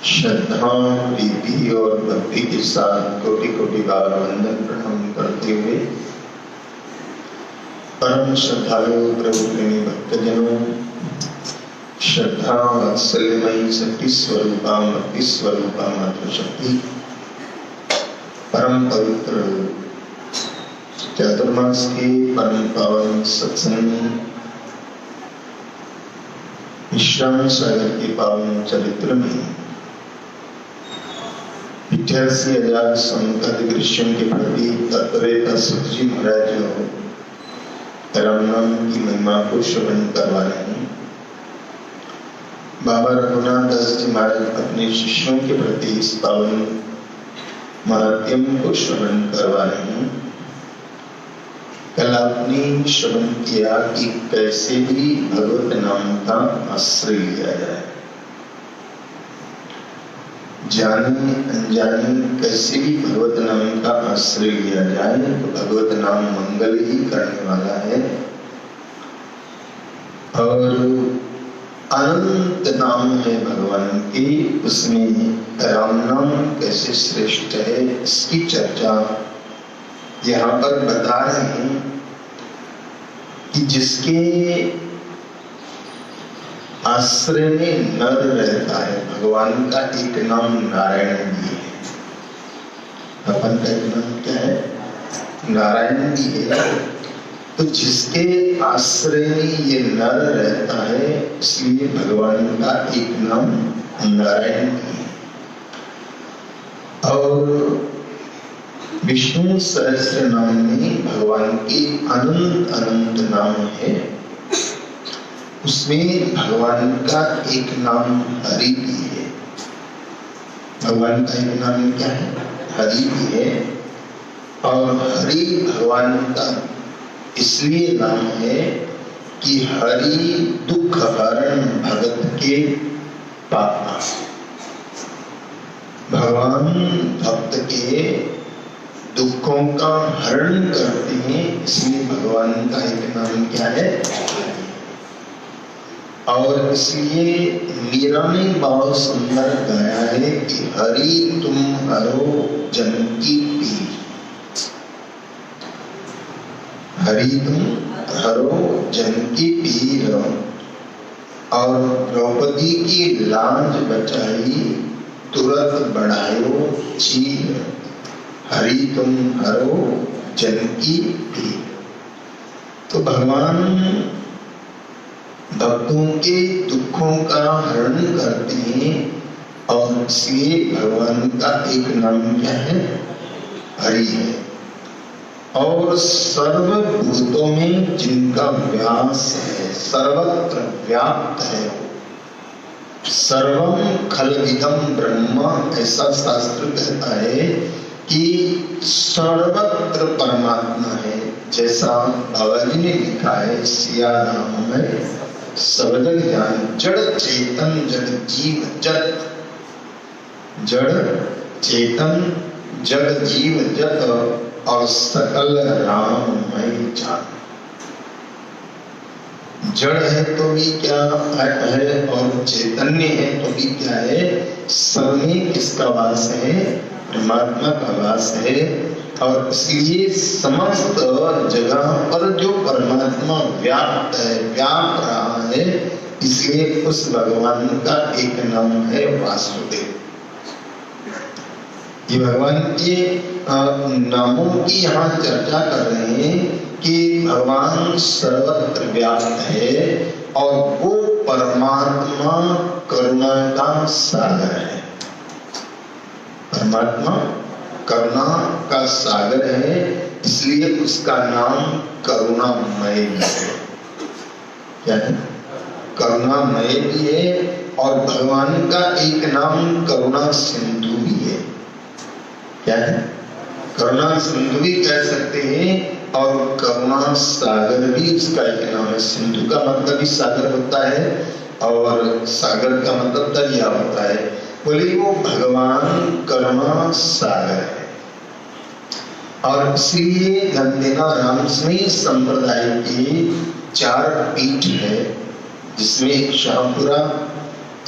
श्रद्धा प्रीति और भक्ति के साथ कोटि कोटि बार वंदन प्रणाम करते हुए परम श्रद्धालु प्रभु प्रेमी भक्तजनों, श्रद्धा वात्सल्यमयी शक्ति स्वरूपा भक्ति स्वरूपा मातृ शक्ति परम पवित्र चातुर्मास के परम पावन सत्संग विश्राम सागर के पावन चरित्र में 88,000 समकालिक के प्रति तत्ववेता सुत जी महाराज जो राम नाम की महिमा को श्रवण करवा रहे हैं। बाबा रघुनाथ दास जी महाराज अपने शिष्यों के प्रति इस पावन महात्म्य को श्रवण करवा रहे हैं। कल आपने श्रवण किया कि कैसे भी भगवत नाम का आश्रय लिया जाए, जाने अनजाने कैसे भी भगवत नाम आश्रय लिया जाए तो भगवत नाम मंगल ही करने वाला है। और अनंत नाम है भगवान की, उसमें राम नाम कैसे श्रेष्ठ है इसकी चर्चा यहाँ पर बता रहे हैं कि जिसके आश्रय में नर रहता है, भगवान का एक नाम नारायण भी है, अपन का एक नाम क्या है, नारायण भी है। तो जिसके आश्रय में ये नर रहता है इसलिए भगवान का एक नाम नारायण भी है। और विष्णु सहस्त्र नाम में भगवान के अनंत अनंत नाम है, उसमें भगवान का एक नाम हरि भी है। भगवान का एक नाम क्या है, हरि भी है। और हरि भगवान का इसलिए नाम है कि हरि दुख हरण भगत के पापा। भगवान भक्त के दुखों का हरण करते हैं, इसलिए भगवान का एक नाम क्या है, और इसलिए मीरा ने बहुत सुंदर गाया है कि हरि तुम हरो जन की पीर, हरि तुम हरो जन की पीर। और द्रौपदी की लाज बचाई तुरंत बढ़ायो चीर, हरि तुम हरो जन की पीर। तो भगवान भक्तों के दुखों का हरण करते हैं और इसलिए भगवान का एक नाम क्या है, हरि है। और सर्वभूतों में जिनका व्यास है, सर्वत्र व्याप्त है, सर्वम खलविदम ब्रह्म, ऐसा शास्त्र कहता है कि सर्वत्र परमात्मा है। जैसा बाबा जी ने लिखा है सिया नाम में सब जग जान, जड़ चेतन जग जीव जत, जड़ चेतन जग जीव जत और सकल राममय जान। जड़ है तो भी क्या है और चैतन्य है तो भी क्या है, सब में किसका वास है, परमात्मा का वास है। और इसलिए समस्त जगह पर जो परमात्मा व्याप्त है, व्याप रहा है, इसलिए उस भगवान का एक नाम है वासुदेव। ये भगवान के नामों की यहाँ चर्चा कर रहे हैं कि भगवान सर्वत्र व्याप्त है और वो परमात्मा करुणा का सागर है। परमात्मा करुणा का सागर है, इसलिए उसका नाम करुणामय है। क्या है, करुणामय भी है। और भगवान का एक नाम करुणा सिंधु भी है। क्या है, करुणा सिंधु भी कह सकते हैं और करुणा सागर भी उसका एक नाम है। सिंधु का मतलब भी सागर होता है और सागर का मतलब दरिया होता है। बोले वो भगवान करुणा सागर है। और इसलिए धनदेना रामस्वामी संप्रदाय की 4 पीठ है, जिसमें एक शाहपुरा,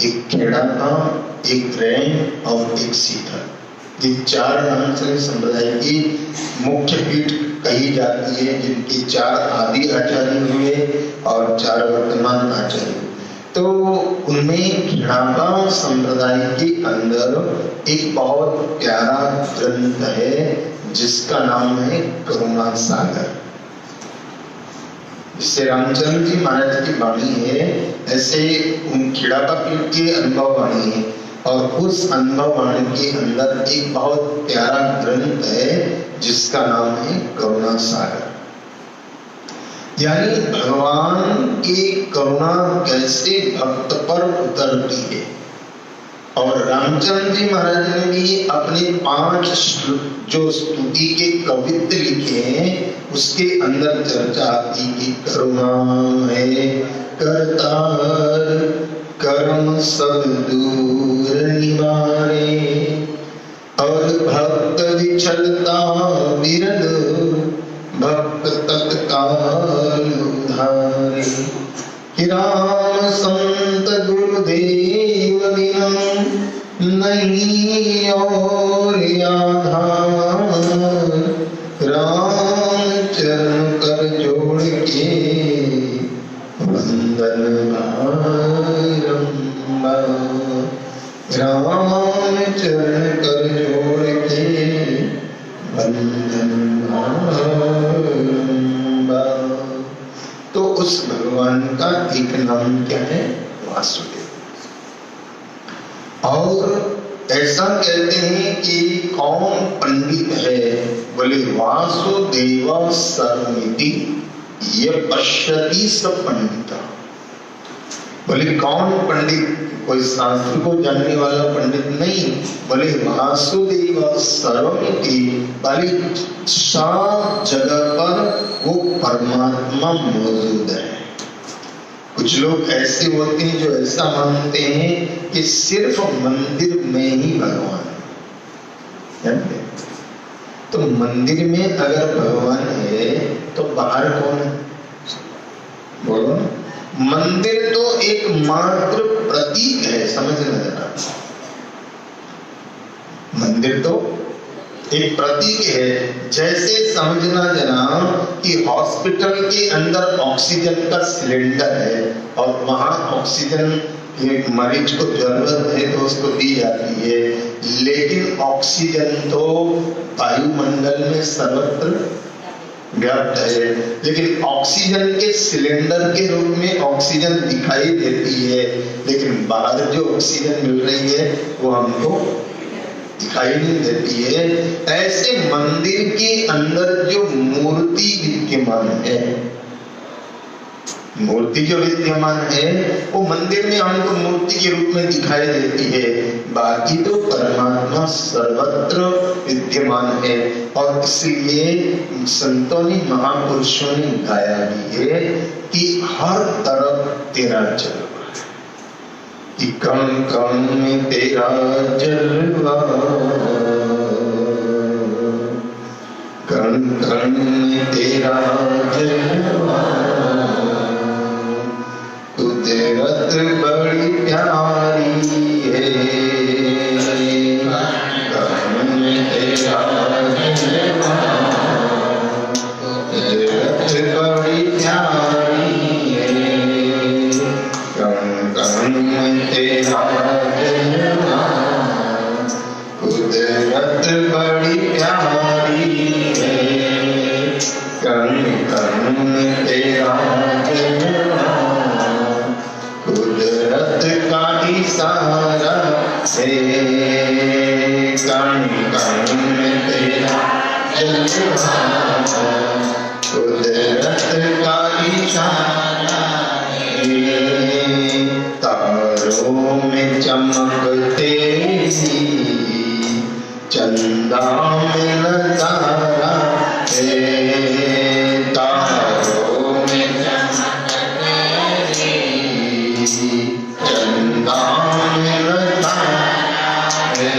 एक खेड़ागांव, एक रैन और एक सीकर। ये 4 रामस्वामी संप्रदाय की मुख्य पीठ कही जाती है, जिनके 4 आदि आचार्य हुए और 4 वर्तमान आचार्य। तो उनमें खेड़ागांव संप्रदाय के अंदर एक बहुत प्यारा ग्रंथ है जिसका नाम है करुणा सागर। जिससे रामचंद्र जी महाराज की वाणी है, ऐसे उन खेड़ाबा पीठ की अनुभव वाणी है। और उस अनुभव वाणी के अंदर एक बहुत प्यारा ग्रंथ है जिसका नाम है करुणा सागर। यानी भगवान की करुणा कैसे भक्त पर उतरती है। और रामचंद्र जी महाराज ने भी अपने 5 जो स्तुति के कवित्त लिखे हैं उसके अंदर चर्चा आती कि करुणा है करतार कर्म सब दूर निवारे, और भक्त विचलता विरल भक्त तत्काल उधारे। कि राम संत गुरुदेव बिना नहीं और आधार। राम चरण कर जोड़ के वंदन बारंबार। राम चरण कर जोड़ के वंदन बारंबार। तो उस भगवान का एक नाम क्या है? वासुदेव। और ऐसा कहते हैं कि कौन पंडित है? बोले वासुदेव सर्वमिति ये पश्यति स पंडिता। बोले कौन पंडित? कोई शास्त्र को जानने वाला पंडित नहीं। बोले वासुदेव सर्वमिति वाली सब जगह पर वो परमात्मा मौजूद है। कुछ लोग ऐसे होते हैं जो ऐसा मानते हैं कि सिर्फ मंदिर में ही भगवान है। तो मंदिर में अगर भगवान है तो बाहर कौन है? बोलो। मंदिर तो एक मात्र प्रतीक है, समझना जरा। मंदिर तो एक प्रतीक है। जैसे समझना जरा कि हॉस्पिटल के अंदर ऑक्सीजन का सिलेंडर है और वहां ऑक्सीजन एक मरीज को जरूरत है तो उसको दी जाती है, लेकिन ऑक्सीजन तो वायुमंडल में सर्वत्र व्याप्त है। लेकिन ऑक्सीजन के सिलेंडर के रूप में ऑक्सीजन दिखाई देती है, लेकिन बाहर जो ऑक्सीजन मिल रही है वो हमको दिखाई नहीं देती है। ऐसे मंदिर के अंदर जो मूर्ति विद्यमान है, मूर्ति जो विद्यमान है वो मंदिर में हमको मूर्ति के रूप में दिखाई देती है, बाकी तो परमात्मा सर्वत्र विद्यमान है। और इसलिए संतों ने, महापुरुषों ने गाया भी है कि हर तरफ तेरा जलवा, कि कण कण में तेरा जलवा, कण कण में तेरा जलवा, कुदरत बड़ी प्यारी है, कण में तेरा जलवा, कुदरत बड़ी प्यारी है, कण कण में तेरा जलवा, कुदरत बड़ी प्यारी है, कण कण में तेरा जलवा, कुदरत का इशारा है, कण कण में तेरा जलवा, कुदरत का इशारा है, तारों में चमकते चंदा में नजारा है, तारों में चमकते चंदा में नजारा है,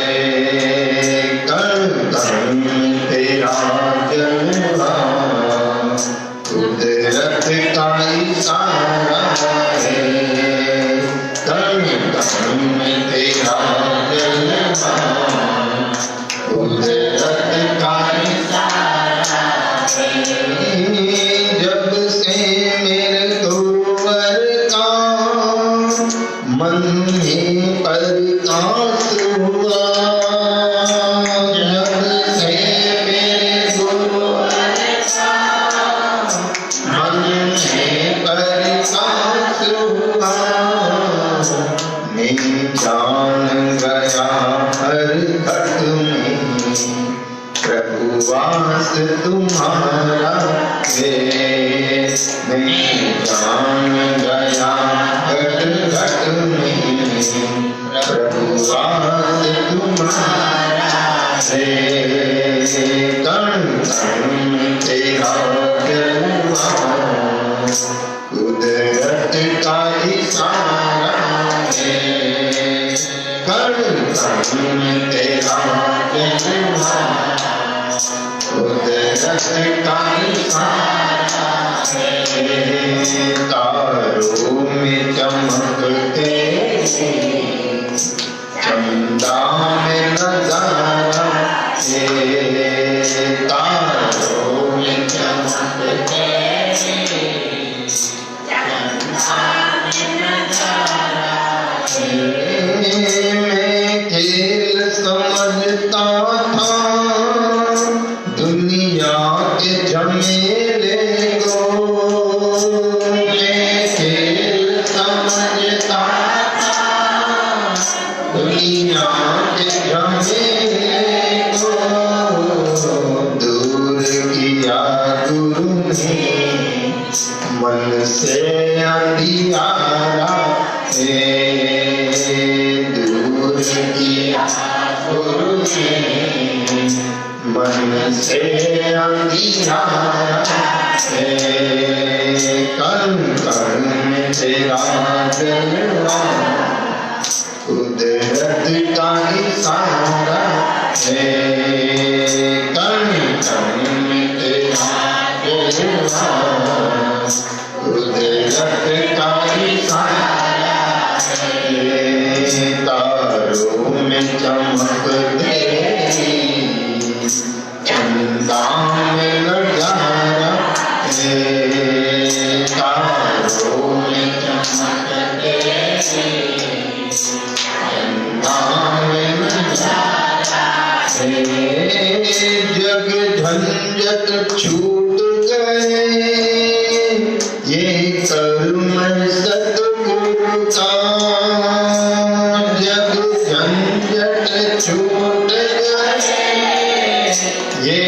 कण कण में तेरा जलवा, कुदरत का इशारा है, कण कण में तेरा जलवा, कुदरत का इशारा है। जब से मेरे गुरुवर का मन में प्रकाश हुआ, जब से मेरे गुरुवर का मन में प्रकाश हुआ, मैं जान गया हर घट में प्रभुवास तुम्हारा है, मैं जान गया घट घट में प्रभुवास तुम्हारा है, कण कण में तेरा जलवा, कुदरत का इशारा है, कण कण में तेरा कुदरत का इशारा है, तारों में चमकते चंदा में नजारा है, तारों में चमकते मैं खेल समझता था दुनिया के झमेले को, मैं खेल समझता था दुनिया के झमेले को, दूर किया गुरु ने मन से अंधियारा है, दूर किया गुरु ने मन से अंधियारा है, कण कण में तेरा जलवा कुदरत का इशारा है, कण कण में तेरा जलवा कुदरत का इशारा है, तारों में चमकते चंदा में नजारा है, तारों में चमकते चंदा में नजारा है, जग झंझट छूट गए ये कर्म सतगुरु का, जग झंझट छूट गए ये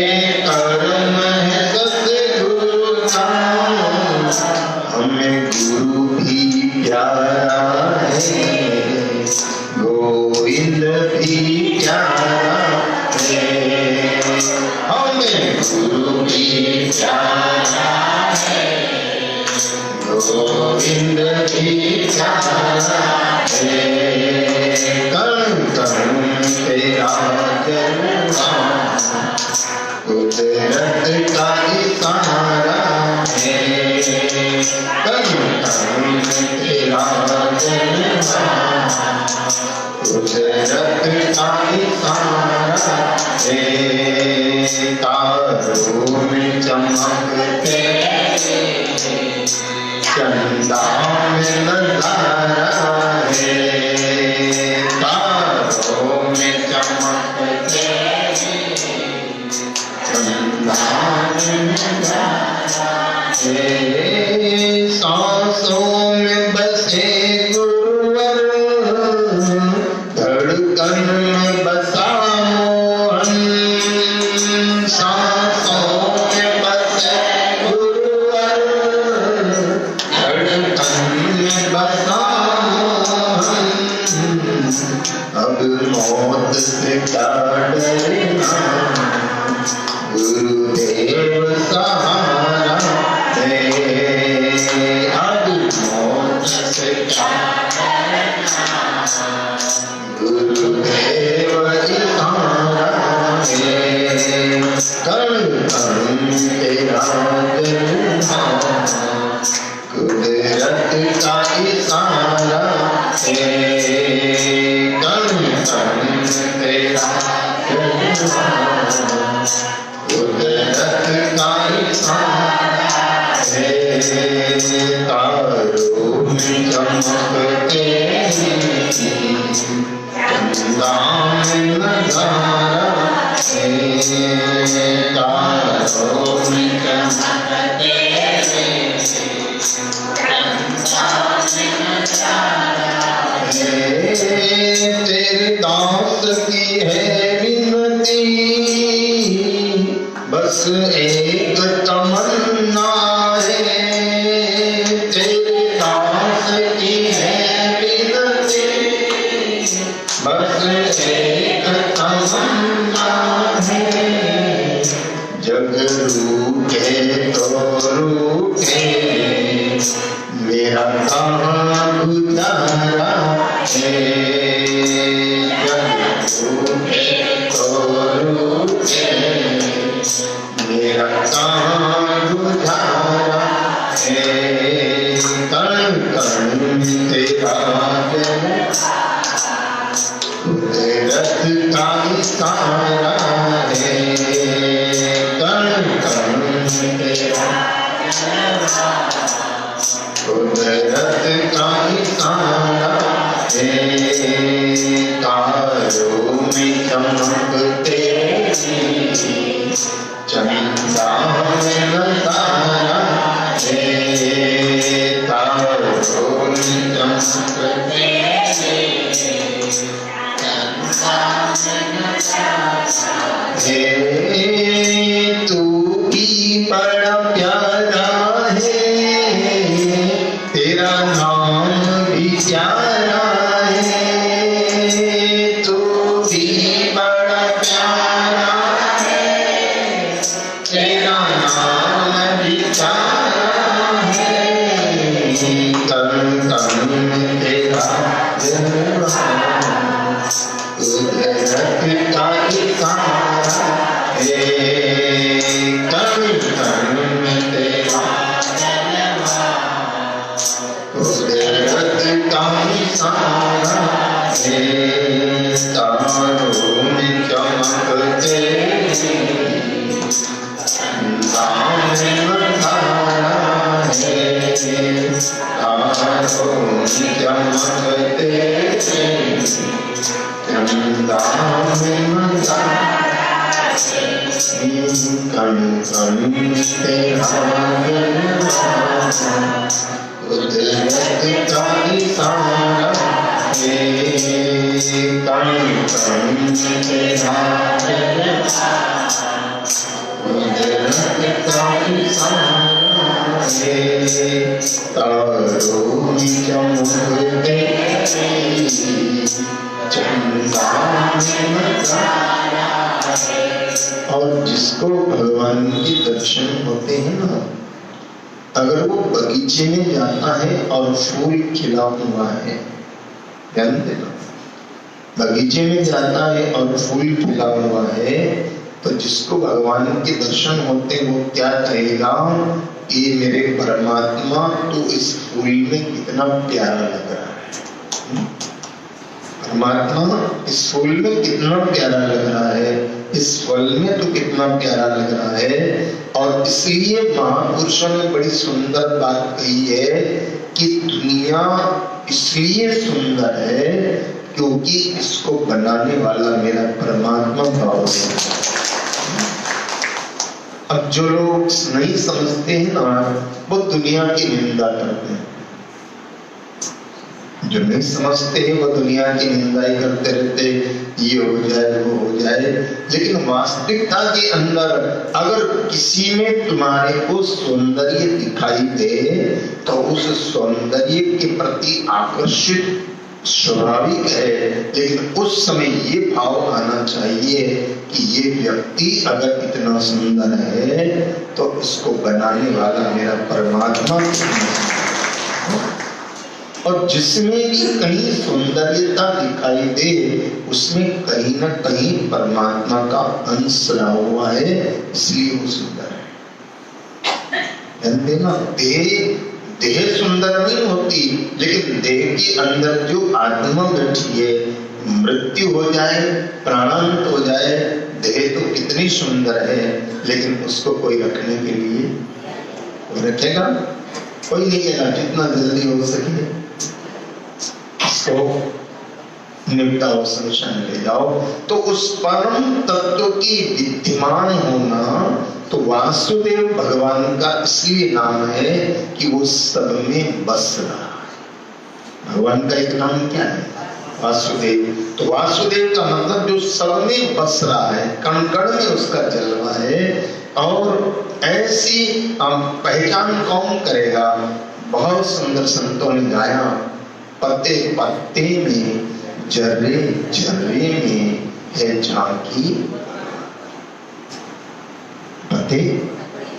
कर्म है सतगुरु का, हमें गुरु भी प्यारा है, गोविंद भी प्यारा है, हमें गुरु भी प्यारा है, गोविंद भी प्यारा है, कण कण तेरा जलवा कुदरत का इशारा है, कण कण तेरा जलवा कुदरत का इशारा है, तारों में चमकते चंदा में नजारा है, तारों में चमकते चंदा में नजारा है, सांसों में बसे गुरुवर धड़कन में बसा मोहन, सांसों में बसे गुरुवर धड़कन में बसा मोहन, अब मौत से क्या डरना गुरुदेव सहारा है, अब मौत से क्या डरना गुरुदेव सहारा है, कण कण तेरा जलवा कुदरत का इशारा है, कण कण तेरा जलवा कुदरत का इशारा है, तारों में चमकते चंदा में नजारा है, तारों में चमकते तेरे दास की है विनती बस एक तमन्ना है, तेरे दास की है विनती बस एक तमन्ना है, जग रूठे तो रूठे मेरा कहाँ गुजारा है, जग रूठे तो रूठे तारों में चमकते चंदा में तारा है, तारों में चमकते है, तू भी बड़ा प्यारा है, तेरा नाम भी प्यारा है, तू भी बड़ा प्यारा है, तेरा नाम भी प्यारा है, तन तन में तेरा कुदरत का इशारा है, तन तन में तेरा कुदरत का इशारा है, तारों में चमकते चंदा में तारा है, तारों में चमकते चंदा में तारा है, कण कण तेरा कुदरत का इशारा है, कण कण तेरा कुदरत का इशारा है, तारों में चमकते चंदा में तारा है। और जिसको भगवान के दर्शन होते हैं ना, अगर वो बगीचे में जाता है और फूल खिला हुआ है, ध्यान देना, बगीचे में जाता है और फूल खिला हुआ है, तो जिसको भगवान के दर्शन होते हैं वो क्या कहेगा, ये मेरे परमात्मा तू इस फूल में कितना प्यारा लग रहा है, परमात्मा इस फूल में कितना प्यारा लग रहा है, इस फल में तो कितना प्यारा लग रहा है। और इसलिए महापुरुषों ने बड़ी सुंदर बात कही है कि दुनिया इसलिए सुंदर है क्योंकि इसको बनाने वाला मेरा परमात्मा भाव है। अब जो लोग नहीं समझते हैं ना, वो दुनिया की निंदा करते हैं, जो नहीं समझते हैं वो दुनिया की निंदा ही करते रहते, ये हो जाए वो हो जाए। लेकिन वास्तविकता के अंदर अगर किसी में तुम्हारे को सौंदर्य दिखाई दे तो उस सौंदर्य के प्रति आकर्षित स्वाभाविक है, लेकिन उस समय ये भाव आना चाहिए कि ये व्यक्ति अगर इतना सुंदर है तो इसको बनाने वाला मेरा परमात्मा। और जिसमें भी कहीं सौंदर्यता दिखाई दे उसमें कहीं ना कहीं परमात्मा का अंश रहा हुआ है, इसलिए वो सुंदर है। देना देह सुंदर नहीं होती, लेकिन देह के अंदर जो आत्मा बैठी है, मृत्यु हो जाए, प्राणांत हो जाए, देह तो कितनी सुंदर है, लेकिन उसको कोई रखने के लिए कोई रखेगा? कोई नहीं है। जितना जल्दी हो सके इसको निपटाओ, शमशान ले जाओ। तो उस परम तत्व की विद्यमान होना तो वासुदेव भगवान का इसलिए नाम है कि वो सब में बस रहा है। भगवान का एक नाम क्या है? वासुदेव। तो वासुदेव का मतलब जो सब में बस रहा है, कण कण में उसका जलवा है। और ऐसी पहचान कौन करेगा? बहुत सुंदर संतों ने गाया, पत्ते पत्ते में जर्रे जर्रे में है झांकी, पत्ते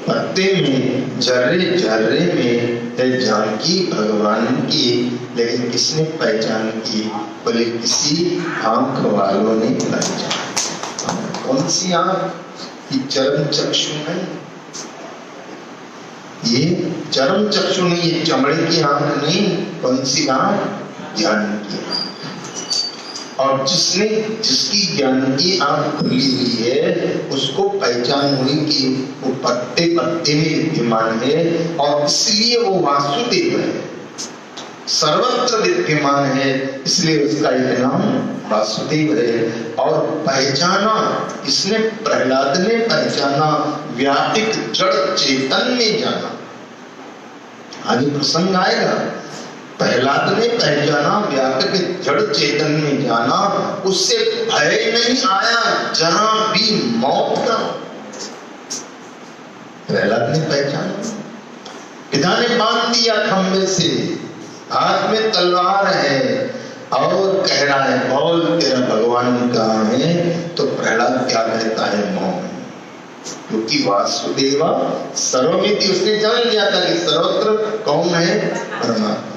पत्ते में जर्रे जर्रे में है झांकी भगवान की। लेकिन किसने पहचान की? बोले किसी आंख वालों ने पहचान। कौन सी आंख? चरम चक्षु नहीं, ये चरम चक्षु नहीं, ये चमड़े की आंख नहीं। कौन सी आंख? ज्ञान की आंख। और जिसकी ज्ञान की आंख खुली हुई है उसको पहचान हुई कि वो पत्ते पत्ते में विद्यमान है, और इसलिए वो वासुदेव है। सर्वत्र विद्यमान है, इसलिए उसका एक नाम वासुदेव है। और पहचाना, इसने प्रहलाद ने पहचाना, व्यापिक जड़ चेतन में जाना। आगे प्रसंग आएगा। प्रहलाद ने पहचाना, व्यापिक जड़ चेतन में जाना, उससे भय नहीं आया जहां भी मौत का। प्रहलाद ने पहचाना, पिता ने बांध दिया खंबे से, हाथ में तलवार है और कह रहा है बोल तेरा भगवान कहाँ है। तो प्रहलाद क्या कहता है? मौन। क्योंकि वासुदेवा सर्वमिति, उसने जान लिया था कि सर्वत्र कौन है? परमात्मा।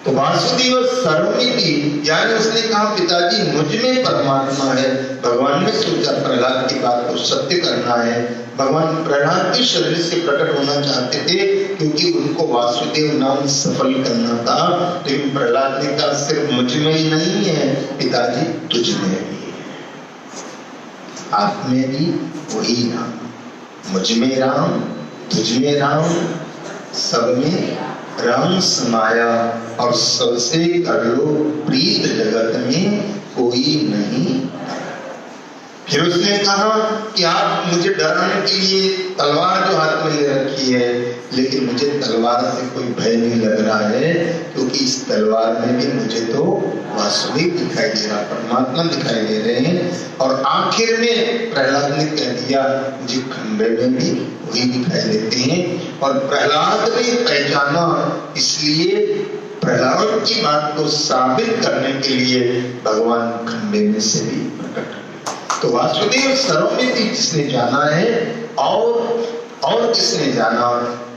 तो वासुदेव सर्वमिति, यानी उसने कहा पिताजी मुझ में परमात्मा है। भगवान ने सोचा प्रहलाद की बात को सत्य करना है। भगवान प्रहलाद के शरीर से प्रकट होना चाहते थे क्योंकि उनको वासुदेव नाम सफल करना था। लेकिन प्रहलाद ने कहा सिर्फ मुझ में ही नहीं है पिताजी, तुझ में भी है। आप में भी वही राम, मुझ में राम, तुझ में राम, सब में राम समाया, और सबसे कर लो प्रीत जगत में कोई नहीं। फिर उसने कहा कि आप मुझे डराने के लिए तलवार जो हाथ में ले रखी है, लेकिन मुझे तलवार से कोई भय नहीं लग रहा है, क्योंकि इस तलवार में भी मुझे तो वासुदेव दिखाई दे रहा, परमात्मा दिखाई दे रहे हैं। और आखिर में प्रहलाद ने कह दिया मुझे खंबे में भी वही दिखाई देते हैं। और प्रहलाद ने पहचाना, इसलिए प्रहलाद की बात को साबित करने के लिए भगवान खंबे में से भी प्रकट। तो वासुदेव सर्वमिति जिसने जाना है, और किसने जाना?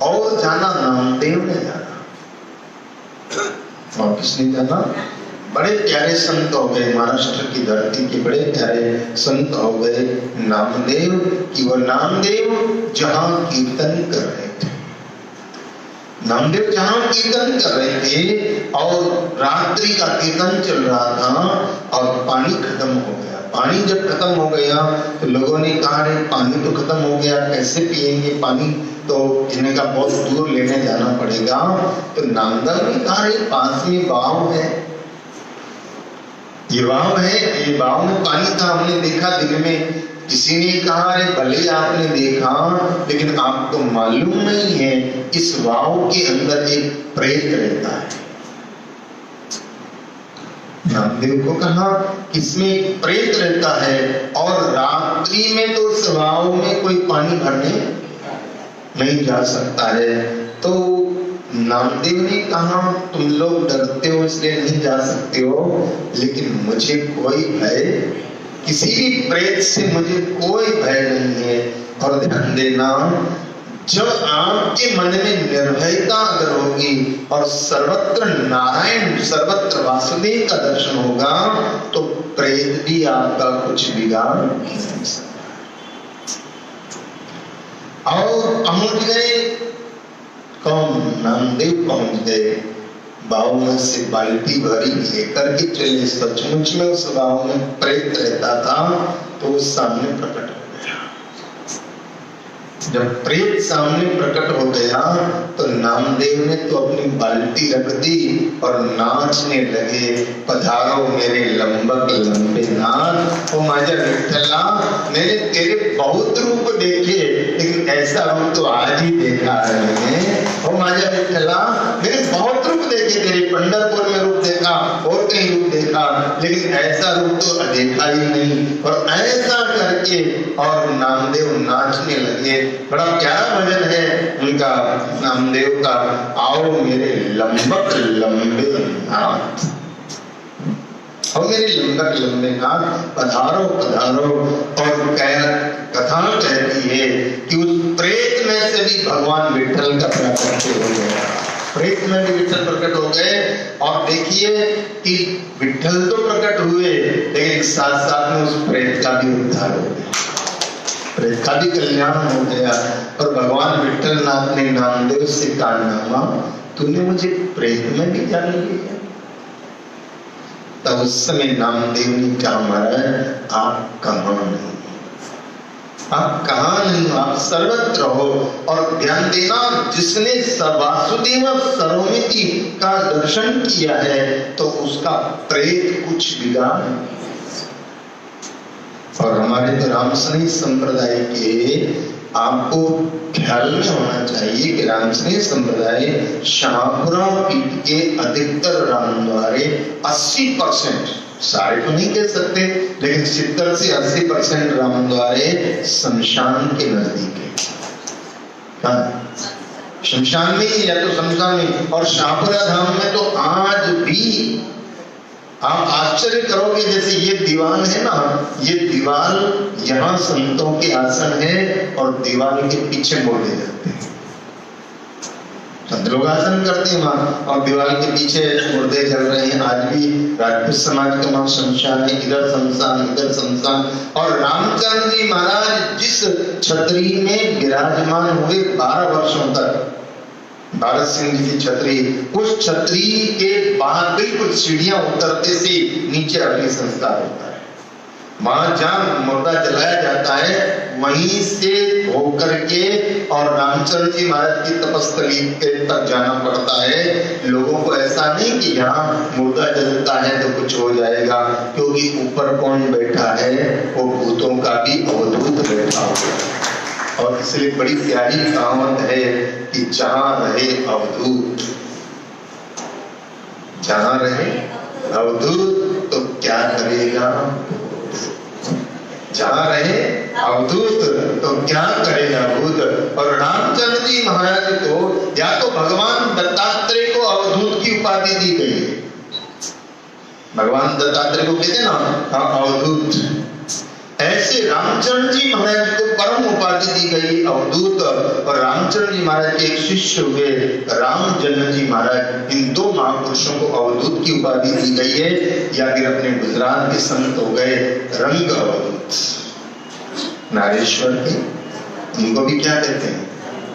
और जाना नामदेव ने जाना। और किसने जाना? बड़े प्यारे संत हो गए, महाराष्ट्र की धरती के बड़े प्यारे संत हो गए नामदेव, कि वो नामदेव जहां कीर्तन कर रहे थे, नामदेव जहां कीर्तन कर रहे थे और रात्रि का कीर्तन चल रहा था और पानी खत्म हो गया। पानी जब खत्म हो गया तो लोगों ने कहा रे पानी तो खत्म हो गया, कैसे पिएंगे पानी? तो इन्हें का बहुत दूर लेने जाना पड़ेगा। तो नामदेव ने कहा रे पास में बाव है, ये बाव है, ये बाव में पानी था, हमने देखा दिन में। किसी ने कहा अरे भले आपने देखा, लेकिन आपको मालूम नहीं है इस वाव के अंदर एक प्रेत रहता है। नामदेव को कहा इसमें एक प्रेत रहता है, और रात्रि में तो इस वाव में कोई पानी भरने नहीं जा सकता है। तो नामदेव ने कहा तुम लोग डरते हो इसलिए नहीं जा सकते हो, लेकिन मुझे कोई भय, किसी भी प्रेत से मुझे कोई भय नहीं है। और ध्यान देना, जब आपके मन में निर्भयता अगर होगी और सर्वत्र नारायण, सर्वत्र वासुदेव का दर्शन होगा, तो प्रेत भी आपका कुछ बिगाड़ नहीं सकता। और पहुंच गए कौन? नामदेव पहुंच गए। बाव में से बाल्टी भरी लेकर के चले। सचमुच में उस बाव में प्रेत रहता था, तो वो सामने प्रकट हो गया। जब प्रेत सामने प्रकट हो गया तो नामदेव ने तो अपनी बाल्टी रख दी और नाचने लगे, पधारो मेरे लंबक लंबे नाथ। ओ माझा विठ्ठला, मैंने तेरे बहुत रूप देखे, लेकिन ऐसा रूप तो आज ही देखा है मैंने। ओ माझा विठ्ठला, मैंने बहुत रूप देखे, तेरे पंढरपुर में रूप देखा और कहीं रूप देखा, लेकिन ऐसा रूप तो देखा ही नहीं। और ऐसा करके और नामदेव नाचने लगे। बड़ा प्यारा भजन है उनका, नामदेव का, आओ मेरे लंबक लंबे नाथ, और मेरे लंबक लंबे नाथ, पधारो पधारो। और कथा कहती है कि उस प्रेत में से भी भगवान विठ्ठल का प्रकट हो गया। प्रेत में भी विठ्ठल प्रकट हो गए। और देखिए कि विठ्ठल तो प्रकट हुए, लेकिन साथ साथ में उस प्रेत का भी उद्धार हो गया, प्रेत का भी कल्याण हो गया। और भगवान विठ्ठल नाथ ने नामदेव से कहा, तूने मुझे प्रेत में भी जान लिया। तब उस समय नामदेव ने कहा, महाराज आप कहाँ नहीं, आप कहाँ नहीं हो, आप सर्वत्र हो। और ध्यान देना, जिसने वासुदेव सर्वमिति का दर्शन किया है तो उसका प्रेत कुछ बिगाड़ नहीं। और हमारे तो रामसनी संप्रदाय के आपको ख्याल में होना चाहिए कि रामसनी संप्रदाय शाहपुरा पीठ के अधिकतर रामद्वारे 80%, सारे तो नहीं कह सकते, लेकिन 70 से 80% रामद्वारे शमशान के नजदीक है। शमशान में या तो शमशान में, और शाहपुरा धाम में तो आज भी आप आश्चर्य करोगे, जैसे ये दीवान है ना, ये दीवार यहाँ संतों के आसन है और दीवार के पीछे मुर्दे जाते हैं। संत लोग आसन करते हैं वहां और दीवार के पीछे मुर्दे चल रहे हैं। आज भी राजपूत समाज का वहां शमशान है, इधर शमशान इधर शमशान। और रामचंद्र जी महाराज जिस छतरी में विराजमान हुए 12 वर्षों तक, भारत सिंह जी की छतरी, उस छतरी के बाहर बिल्कुल सीढ़ियां उतरते से नीचे अग्नि संस्कार होता है। वहां जहां मुर्दा जलाया जाता है वहीं से होकर के और रामचंद्र जी महाराज की तपस्थली तक जाना पड़ता है। लोगों को ऐसा नहीं कि यहाँ मुर्दा जलता है तो कुछ हो जाएगा, क्योंकि ऊपर कौन बैठा है, वो भूतों का भी अवधूत बैठा हुआ है। और इसलिए बड़ी प्यारी कहावत है कि जहां रहे अवधूत, जहां रहे अवधूत तो क्या करेगा, जहां रहे अवधूत तो क्या करेगा भूत। और रामचंद्र जी महाराज को या तो भगवान दत्तात्रेय को अवधूत की उपाधि दी गई है। भगवान दत्तात्रेय को कहते ना अवधूत, ऐसे रामचंद्र जी महाराज को परम उपाधि दी गई अवधूत। और रामचंद्र जी महाराज के एक शिष्य हुए राम जन्म जी महाराज, इन दो महापुरुषों को अवधूत की उपाधि दी गई है। या फिर अपने गुजरात के संत हो गए रंग अवधूत, नारेश्वर के, इनको भी क्या कहते हैं,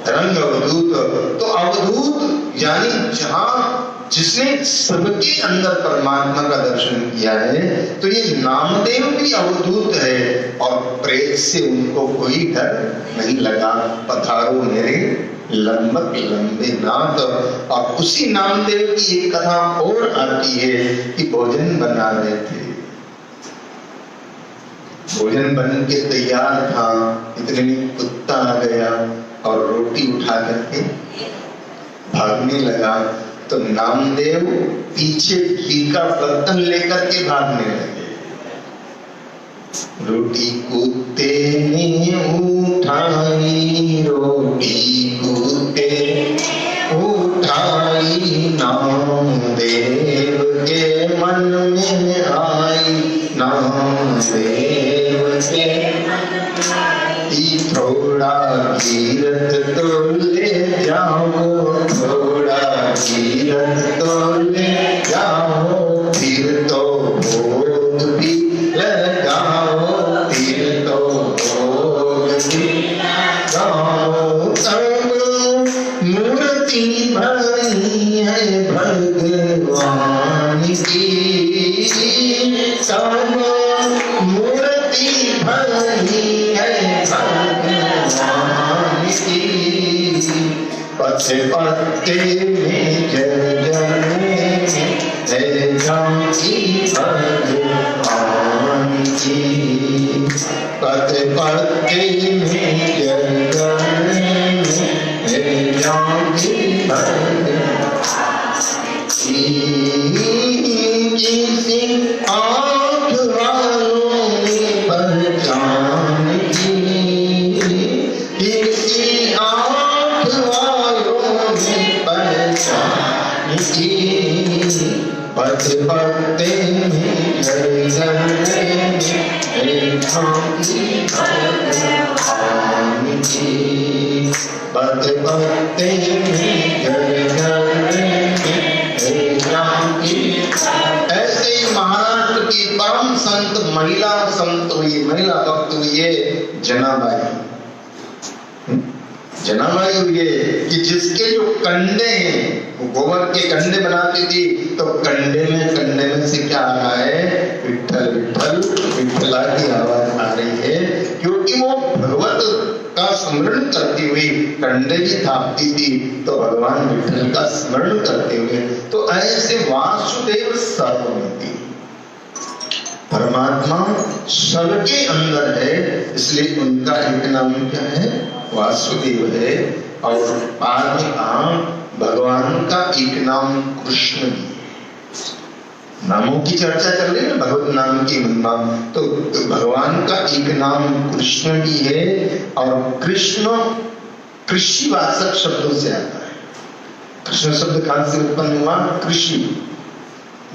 रंग अवधूत। तो अवधूत यानी जहां जिसने सबके अंदर परमात्मा का दर्शन किया है, तो ये नामदेव भी अवधूत है। और प्रेत से उनको कोई डर नहीं लगा। पधारो मेरे लंबक लंबे नाथ। और उसी नामदेव की एक कथा और आती है कि भोजन बना रहे थे, भोजन बन के तैयार था, इतने में कुत्ता आ गया और रोटी उठा करके भागने लगा। तो नामदेव पीछे घी का बर्तन लेकर के भागने लगे। रोटी कुत्ते ने उठाई, रोटी कुत्ते उठाई, नामदेव के मन में आई, नामदेव के थोड़ा कीरत तो ले जाओ, थोड़ा कीरत तो ले जाओ, फिर तो भोग भी लगाओ, फिर तो भोग भी लगाओ। तब मूर्ति बनी है भगवान की, तब मूर्ति बनी है भगवान की। पत्ते पत्ते में जगने है जानकी भगवान की, पत्ते पत्ते में जगने है जानकी भगवान की। किसी आँख वालों ने पहचान की, किसी आँख वालों ने पहचान की। पत्ते पत्ते में जगने में झांकी भगवान की, पत्ते पत्ते में जगने में झांकी। ऐसे ही महाराष्ट्र की परम संत महिला संत हुई, महिला भक्त हुई है जनाबाई। जनाबाई हुई है कि जिसके जो कंडे हैं, वो गोबर के कंडे बनाती थी, तो कंडे में से क्या आ रहा है, विठ्ठल विठ्ठल विठ्ठला की आवाज आ रही है, क्योंकि वो भगवत करती हुई कंडली थापती थी तो भगवान विठल का स्मरण करते हुए, तो ऐसे वासुदेव सर्वमिति, परमात्मा सबके अंदर है, इसलिए उनका एक नाम क्या है, वासुदेव है। और बाद में भगवान का एक नाम कृष्ण भी है। नामों की चर्चा चल रही है ना, भगवत नाम की महिमा, तो भगवान का एक नाम कृष्ण भी है। और कृष्ण कृषिवाचक शब्दों से आता है। कृष्ण शब्द कहां से उत्पन्न हुआ, कृषि,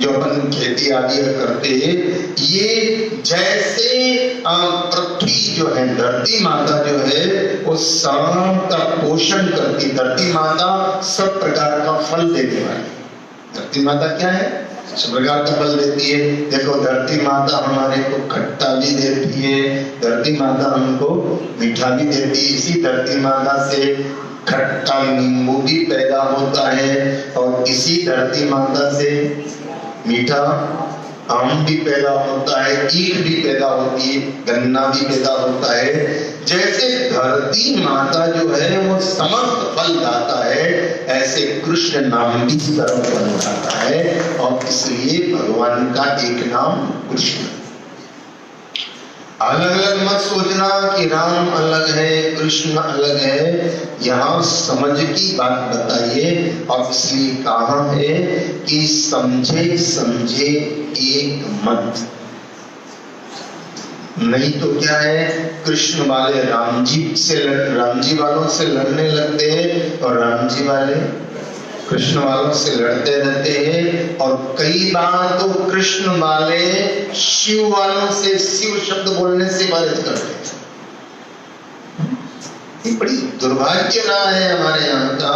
जो अपन खेती आदि करते हैं, ये जैसे पृथ्वी जो है, धरती माता जो है वो सबका पोषण करती, धरती माता सब प्रकार का फल देने वाली। धरती माता क्या है, सब प्रकार का फल देती है। देखो धरती माता हमारे को खट्टा भी देती है, धरती माता हमको मीठा भी देती है। इसी धरती माता से खट्टा नींबू भी पैदा होता है, और इसी धरती माता से मीठा आम भी पैदा होता है, ईख भी पैदा होती है, गन्ना भी पैदा होता है। जैसे धरती माता जो है वो समस्त फल दाता है, ऐसे कृष्ण नाम भी सर्व फल दाता है। और इसलिए भगवान का एक नाम कृष्ण। अलग अलग मत सोचना कि राम अलग है कृष्ण अलग है, यहाँ समझ की बात बताइए। और इसलिए कहा है कि समझे समझे एक मत, नहीं तो क्या है, कृष्ण वाले राम जी वालों से लड़ने लगते हैं, और राम जी वाले कृष्ण वालों से लड़ते रहते हैं। और कई बार तो कृष्ण वाले शिव वालों से शिव शब्द बोलने से परहेज करते हैं। ये बड़ी दुर्भाग्य रहा है हमारे यहाँ का।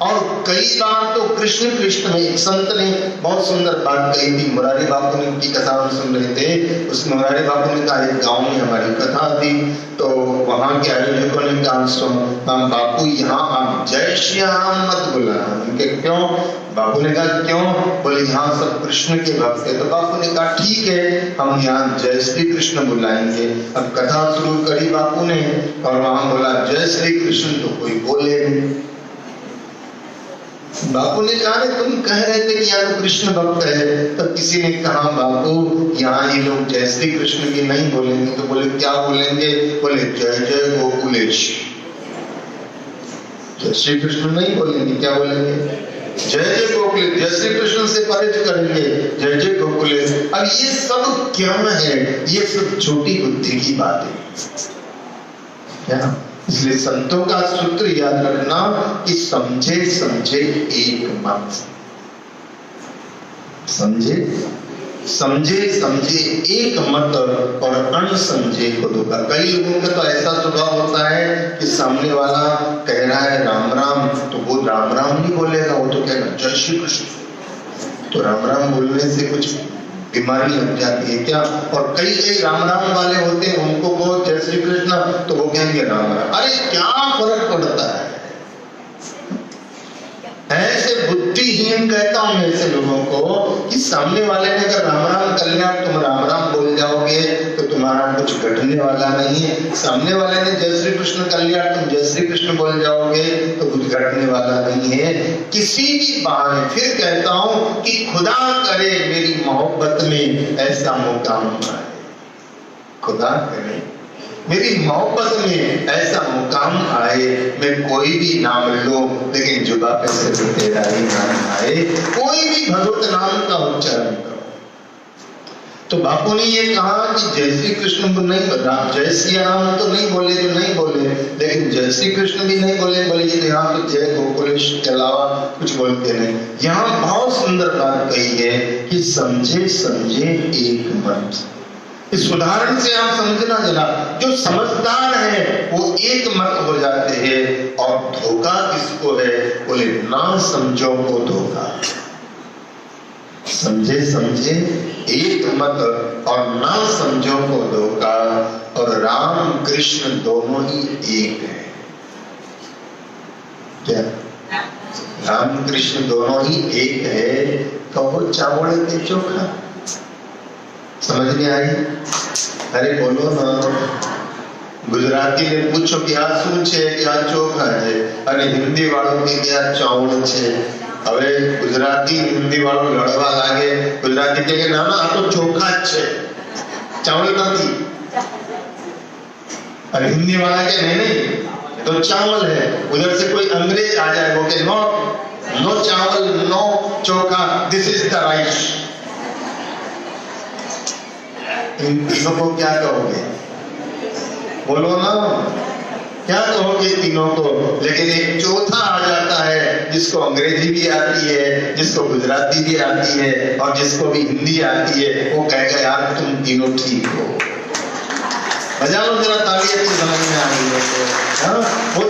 और कई बार तो कृष्ण कृष्ण में, एक संत ने बहुत सुंदर बात कही थी, मुरारी बापू ने की कथा हम सुन रहे थे। उस मुरारी बापू ने कहा, एक गांव में हमारी कथा थी, तो वहां के आयोजकों ने कहा, बापू यहाँ आप जय श्री राम मत बुलाना। उनके क्यों? बापू ने कहा क्यों? बोले यहाँ सब कृष्ण के भक्त है। तो बापू ने कहा ठीक है, हम यहाँ जय श्री कृष्ण बुलाएंगे। अब कथा शुरू करी बापू ने, और वहां बोला जय श्री कृष्ण, तो कोई बोले नहीं। बापू ने कहा तुम कह रहे थे कि यहाँ तो कृष्ण भक्त है। तो किसी ने कहा बापू यहाँ ये लोग जय श्री कृष्ण की नहीं बोलेंगे। तो बोले क्या बोलेंगे? बोले जय जय गोकुलेश। जय श्री कृष्ण नहीं बोलेंगे, क्या बोलेंगे? जय जय गोकुलेश। जय श्री कृष्ण से परहेज करेंगे, जय जय गोकुलेश। अब ये सब क्या है? ये सब छोटी बुद्धि की बात है क्या? इसलिए संतों का सूत्र याद रखना कि समझे समझे एक मत, समझे समझे समझे एक मत, और अनसमझे को धोखा। कई लोगों का तो ऐसा स्वभाव होता है कि सामने वाला कह रहा है राम राम, तो वो राम राम नहीं बोलेगा, वो तो कहेगा जय श्री कृष्ण। तो राम राम बोलने से कुछ बीमारी लग जाती है क्या? और कई कई राम राम वाले होते हैं, उनको वो जय श्री कृष्ण, तो वो कहेंगे राम राम। अरे क्या फर्क पड़ता है? ऐसे बुद्धिहीन कहता हूं मैं ऐसे लोगों को कि सामने वाले ने अगर राम राम कर लिया, तुम राम राम बोल जाओगे तो तुम्हारा कुछ घटने वाला नहीं है। सामने वाले ने जय श्री कृष्ण कर लिया, तुम जय श्री कृष्ण बोल जाओगे तो कुछ घटने वाला नहीं है। किसी भी बहाने फिर कहता हूं कि खुदा करे मेरी मोहब्बत में ऐसा मुकाम आए, खुदा करे मेरी मोहब्बत में ऐसा मुकाम आए, मैं कोई भी नाम लो लेकिन जुबा पे से तेरा ही नाम आए, कोई भी भगवत नाम का उच्चारण करो। तो बापू ने ये कहा कि जय श्री कृष्ण को नहीं बोला, जय श्री राम तो नहीं बोले तो नहीं बोले, लेकिन जय श्री कृष्ण भी नहीं बोले। बोले यहाँ तो जय गोकुलेश के अलावा कुछ बोलते नहीं। यहाँ बहुत सुंदर बात कही है कि समझे समझे एक मत। इस उदाहरण से आप समझना जरा, जो समझदार है वो एक मत हो जाते हैं। और धोखा किसको है? बोले ना समझो को धोखा। समझे समझे एक मत, और ना समझो को धोखा। और राम कृष्ण दोनों ही एक है। क्या राम कृष्ण दोनों ही एक है? कहो चावल के चोखा। समझ में आई? अरे बोलो ना। गुजराती ने पूछो कि आ શું છે કે આ ચોખા છે અને હિન્દી વાળો કે આ ચાવલ છે। હવે ગુજરાતી હિન્દી વાળો લડવા લાગે, ગુજરાતી કહે કે ના ના આ તો ચોખા જ છે, ચાવલ નથી। और हिंदी वाला के नहीं नहीं तो चावल है। उधर से कोई अंग्रेज आ जाए वो के नो नो चावल नो चोखा, दिस इज द राइस। इन तीनों को क्या कहोगे? बोलो ना, क्या कहोगे तीनों को? लेकिन एक चौथा आ जाता है जिसको अंग्रेजी भी आती है, जिसको गुजराती भी आती है और जिसको भी हिंदी आती है, वो कहेगा यार तुम तीनों ठीक हो। बजा लो जरा ताली, अच्छी समझ में आ रही है तो। वो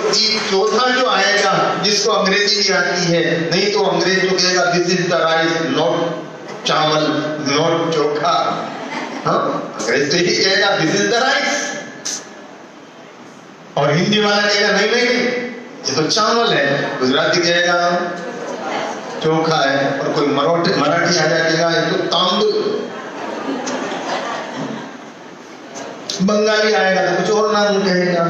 चौथा जो आएगा जिसको अंग्रेजी भी आती है, नहीं तो अंग्रेज तो कहेगा this is the rice not चावल नॉट चोखा। अंग्रेज तो यही कहेगा दिस इज द राइस, और हिंदी वाला कहेगा नहीं नहीं नहीं ये तो चावल है। गुजराती कहेगा चोखा है, और कोई मराठी आ जाएगा ये तो तांदुल। बंगाली आएगा तो कुछ और नाम कहेगा।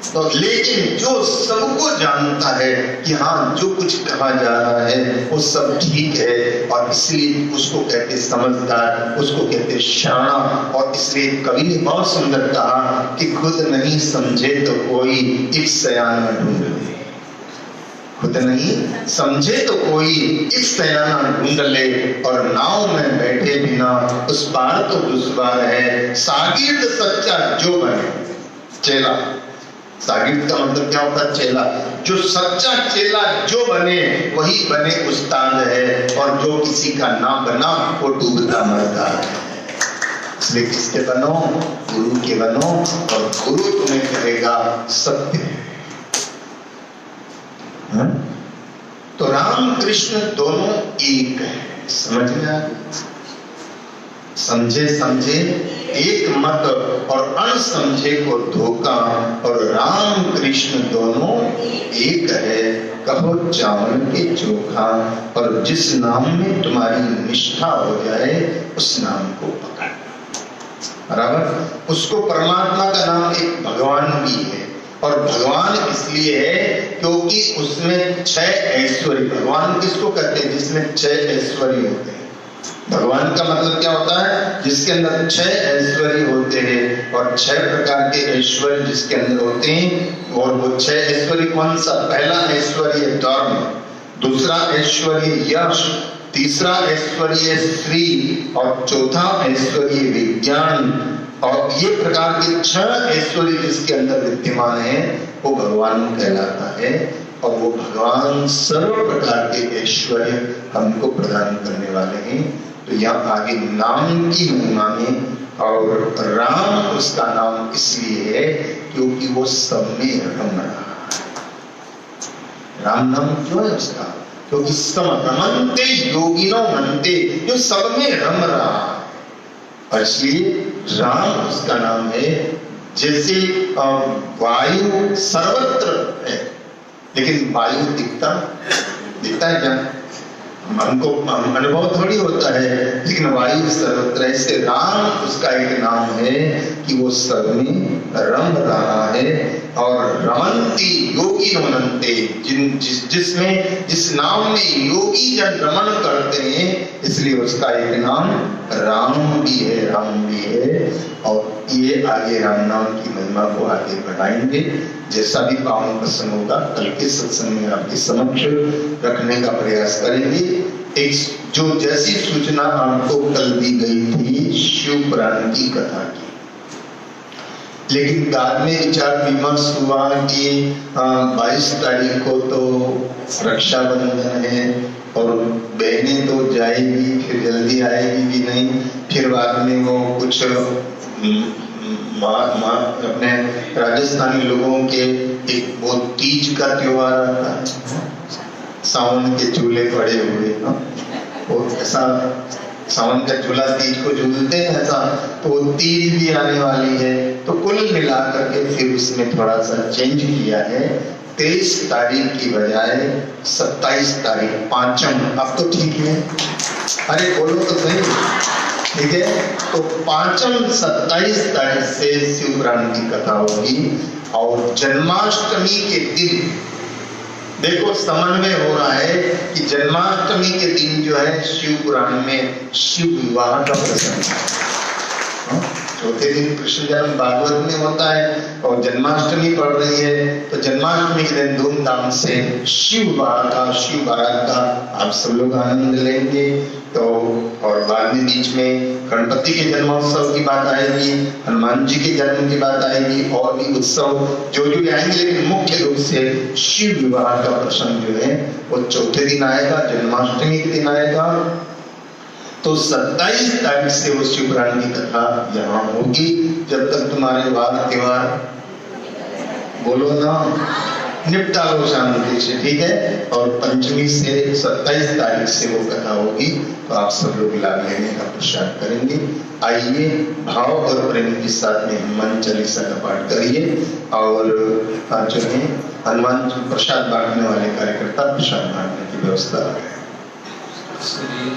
तो लेकिन जो सबको जानता है कि हाँ जो कुछ कहा जा रहा है वो सब ठीक है, और इसलिए उसको कहते समझदार, उसको कहते शाना। और इसलिए कवि ने बहुत सुंदर कहा कि खुद नहीं समझे तो कोई एक सयाना ढूंढ ले, खुद नहीं समझे तो कोई एक सयाना ढूंढ ले, और नाव में बैठे बिना उस पार तो दुश्वार है। शागिर्द सच्चा जो बने चेला, शागिर्द का मतलब क्या होता है? चेला। जो सच्चा चेला जो बने वही बने उस्ताद है, और जो किसी का ना बना वो डूबता मरता है। इसलिए किसके बनो? गुरु के बनो, और गुरु तुम्हें कहेगा सत्य। तो राम कृष्ण दोनों एक है, समझ में आ गया? समझे समझे एक मत और अनसमझे को धोखा, और राम कृष्ण दोनों एक है कहो चावल के चोखा। और जिस नाम में तुम्हारी निष्ठा हो जाए उस नाम को पकड़, बराबर। उसको परमात्मा का नाम एक भगवान भी है, और भगवान इसलिए है क्योंकि उसमें 6 ऐश्वर्य। भगवान किसको कहते हैं? जिसमें 6 ऐश्वर्य होते हैं। भगवान का मतलब क्या होता है? जिसके अंदर 6 ऐश्वर्य होते हैं, और 6 प्रकार के ऐश्वर्य जिसके अंदर होते हैं। और वो 6 ऐश्वर्य कौन सा? पहला ऐश्वर्य धर्म, दूसरा ऐश्वर्य यश, तीसरा ऐश्वर्य श्री, और चौथा ऐश्वर्य विज्ञान। और ये प्रकार के 6 ऐश्वर्य जिसके अंदर विद्यमान है वो भगवान कहलाता है। और वो भगवान सर्व प्रकार के ऐश्वर्य हमको प्रदान करने वाले हैं। तो यहाँ आगे नाम की महिमा में, और राम उसका नाम इसलिए है क्योंकि वो सब में रम रहा है। राम नाम क्यों है उसका? क्योंकि सम रमन्ते योगिनो मनते, जो सब में रम रहा है, और इसलिए राम उसका नाम है। जैसे वायु सर्वत्र है, लेकिन वायु दिखता है क्या? हमको अनुभव थोड़ी होता है, लेकिन वायु सर्वत्र। ऐसे राम उसका एक नाम है कि वो सब में रम रहा है। और रमन्ति योगी रमन्ते, जिस नाम में योगी जन रमन करते हैं, इसलिए उसका एक नाम राम भी है, राम भी है। और ये आगे राम नाम की महिमा को आगे बढ़ाएंगे। जैसा भी पावन प्रसंग होगा कल के सत्संग में आपके समक्ष रखने का प्रयास करेंगे। एक जो जैसी सूचना आपको कल दी गई थी शिव पुराण की कथा की, लेकिन बाद में विचार विमर्श हुआ कि 22 तारीख को तो रक्षाबंधन है, और बहनें तो जाएगी फिर जल्दी आएगी भी नहीं, फिर बाद में वो कुछ अपने राजस्थानी लोगों के एक वो तीज का त्योहार आता है, सावन के चूल्हे पड़े हुए, वो ऐसा सावन का झूला तीज को झूलते हैं ऐसा, तो वो तीज भी आने वाली है, तो कुल मिलाकर के फिर उसमें थोड़ा सा चेंज किया है। 23 तारीख की बजाय 27 तारीख पांचम। अब तो ठीक है, अरे बोलो तो सही, ठीक है। तो पांचम 27 तारीख से शिव पुराण की कथा होगी, और जन्माष्टमी के दिन देखो समन्वय हो रहा है कि जन्माष्टमी के दिन जो है शिव पुराण में शिव विवाह का प्रसंग है। चौथे दिन कृष्ण जन्म भागवत में होता है, और जन्माष्टमी पड़ रही है, तो जन्माष्टमी के दिन धूमधाम से शिव विवाह का, शिव बारात का आप सब लोग आनंद लेंगे। तो और बाद में बीच में गणपति के जन्मोत्सव की बात आएगी, हनुमान जी के जन्म की बात आएगी, और भी उत्सव जो जो आएंगे, लेकिन मुख्य रूप से शिव विवाह का प्रसंग जो है वो चौथे दिन आएगा, जन्माष्टमी के दिन आएगा। तो 27 तारीख से वो शिव पुराण की कथा यहाँ होगी, जब तक तुम्हारे वाद त्योहार बोलो ना निपटा लो शांति से, ठीक है। और पंचमी से 27 तारीख से वो कथा होगी, तो आप सब लोग लाभ लेने का प्रसाद करेंगे। आइए भाव और प्रेम के साथ में हनुमान चालीसा का पाठ करिए, और जो है हनुमान प्रसाद बांटने वाले कार्यकर्ता प्रसाद बांटने की व्यवस्था करें।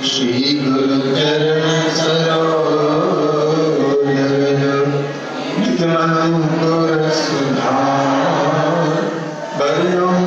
श्री गुरु चरण सरोज नित्य मन सुधार, बरनों